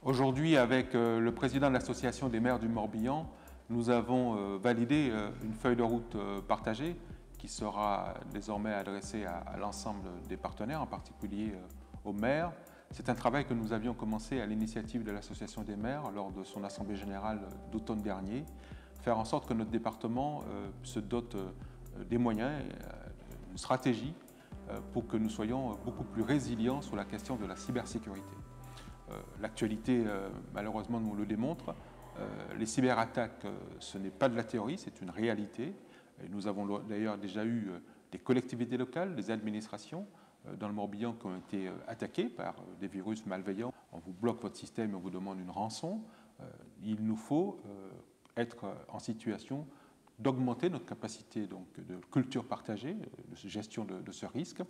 Aujourd'hui, avec le président de l'Association des maires du Morbihan, nous avons validé une feuille de route partagée qui sera désormais adressée à l'ensemble des partenaires, en particulier aux maires. C'est un travail que nous avions commencé à l'initiative de l'Association des maires lors de son assemblée générale d'automne dernier, faire en sorte que notre département se dote des moyens, d'une stratégie pour que nous soyons beaucoup plus résilients sur la question de la cybersécurité. L'actualité, malheureusement, nous le démontre. Les cyberattaques, ce n'est pas de la théorie, c'est une réalité. Et nous avons d'ailleurs déjà eu des collectivités locales, des administrations dans le Morbihan qui ont été attaquées par des virus malveillants. On vous bloque votre système et on vous demande une rançon. Il nous faut être en situation d'augmenter notre capacité donc, de culture partagée, de gestion de ce risque.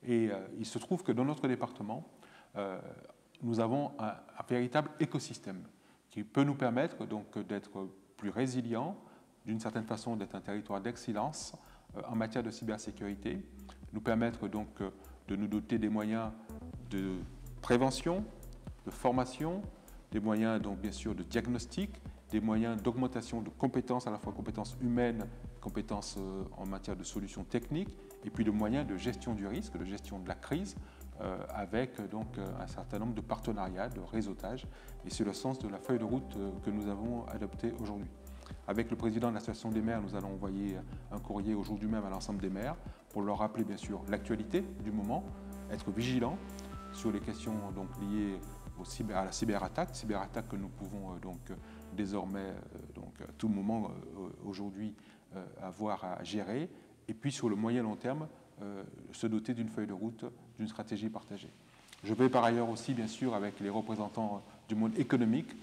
Et il se trouve que dans notre département, nous avons un véritable écosystème qui peut nous permettre donc d'être plus résilients, d'une certaine façon d'être un territoire d'excellence en matière de cybersécurité, nous permettre donc de nous doter des moyens de prévention, de formation, des moyens donc bien sûr de diagnostic, des moyens d'augmentation de compétences, à la fois compétences humaines, compétences en matière de solutions techniques, et puis de moyens de gestion du risque, de gestion de la crise, avec donc un certain nombre de partenariats, de réseautage. Et c'est le sens de la feuille de route que nous avons adoptée aujourd'hui. Avec le président de l'Association des maires, nous allons envoyer un courrier aujourd'hui même à l'ensemble des maires pour leur rappeler bien sûr l'actualité du moment, être vigilants sur les questions donc, liées à la cyberattaque que nous pouvons donc désormais donc, à tout moment aujourd'hui avoir à gérer, et puis sur le moyen long terme se doter d'une feuille de route, d'une stratégie partagée. Je vais par ailleurs aussi bien sûr avec les représentants du monde économique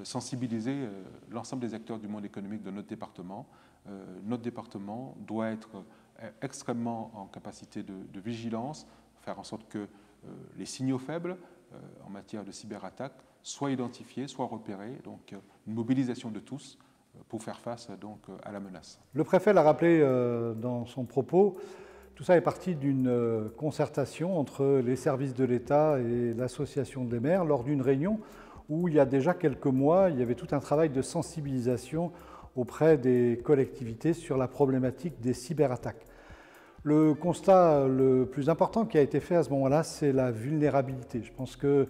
sensibiliser l'ensemble des acteurs du monde économique de notre département. Notre département doit être extrêmement en capacité de vigilance, faire en sorte que les signaux faibles en matière de cyberattaque soient identifiés, soient repérés, donc une mobilisation de tous pour faire face donc à la menace. Le préfet l'a rappelé dans son propos, tout ça est parti d'une concertation entre les services de l'État et l'Association des maires lors d'une réunion où il y a déjà quelques mois, il y avait tout un travail de sensibilisation auprès des collectivités sur la problématique des cyberattaques. Le constat le plus important qui a été fait à ce moment-là, c'est la vulnérabilité. Je pense que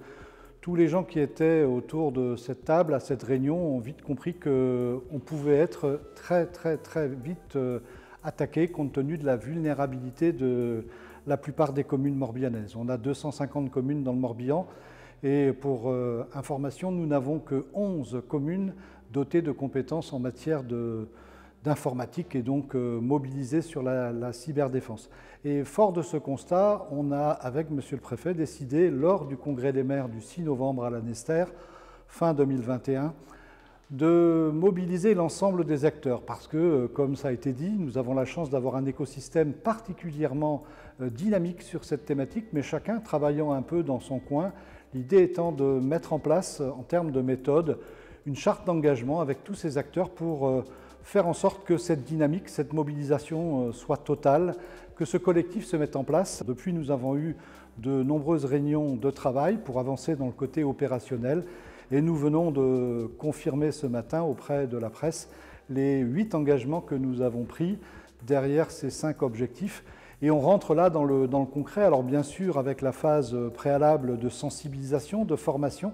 tous les gens qui étaient autour de cette table, à cette réunion, ont vite compris qu'on pouvait être très vite attaqué compte tenu de la vulnérabilité de la plupart des communes morbihanaises. On a 250 communes dans le Morbihan et pour information, nous n'avons que 11 communes dotées de compétences en matière d'informatique et donc mobilisées sur la cyberdéfense. Et fort de ce constat, on a, avec Monsieur le Préfet, décidé, lors du Congrès des maires du 6 novembre à la Nester, fin 2021, de mobiliser l'ensemble des acteurs parce que, comme ça a été dit, nous avons la chance d'avoir un écosystème particulièrement dynamique sur cette thématique, mais chacun travaillant un peu dans son coin, l'idée étant de mettre en place, en termes de méthode, une charte d'engagement avec tous ces acteurs pour faire en sorte que cette dynamique, cette mobilisation soit totale, que ce collectif se mette en place. Depuis, nous avons eu de nombreuses réunions de travail pour avancer dans le côté opérationnel. Et nous venons de confirmer ce matin auprès de la presse les 8 engagements que nous avons pris derrière ces 5 objectifs. Et on rentre là dans le concret, alors bien sûr avec la phase préalable de sensibilisation, de formation,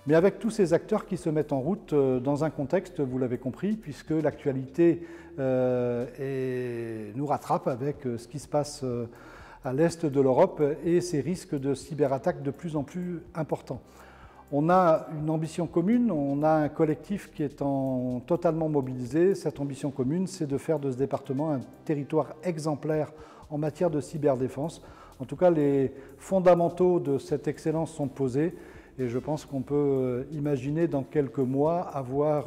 mais avec tous ces acteurs qui se mettent en route dans un contexte, vous l'avez compris, puisque l'actualité nous rattrape avec ce qui se passe à l'est de l'Europe et ces risques de cyberattaque de plus en plus importants. On a une ambition commune, on a un collectif qui est totalement mobilisé. Cette ambition commune, c'est de faire de ce département un territoire exemplaire en matière de cyberdéfense. En tout cas, les fondamentaux de cette excellence sont posés et je pense qu'on peut imaginer dans quelques mois avoir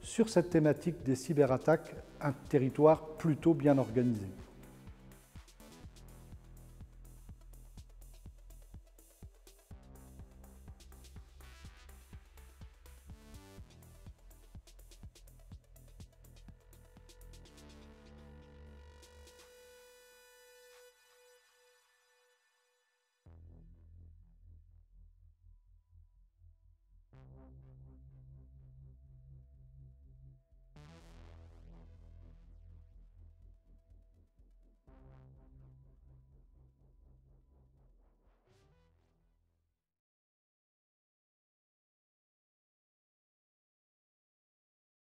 sur cette thématique des cyberattaques un territoire plutôt bien organisé.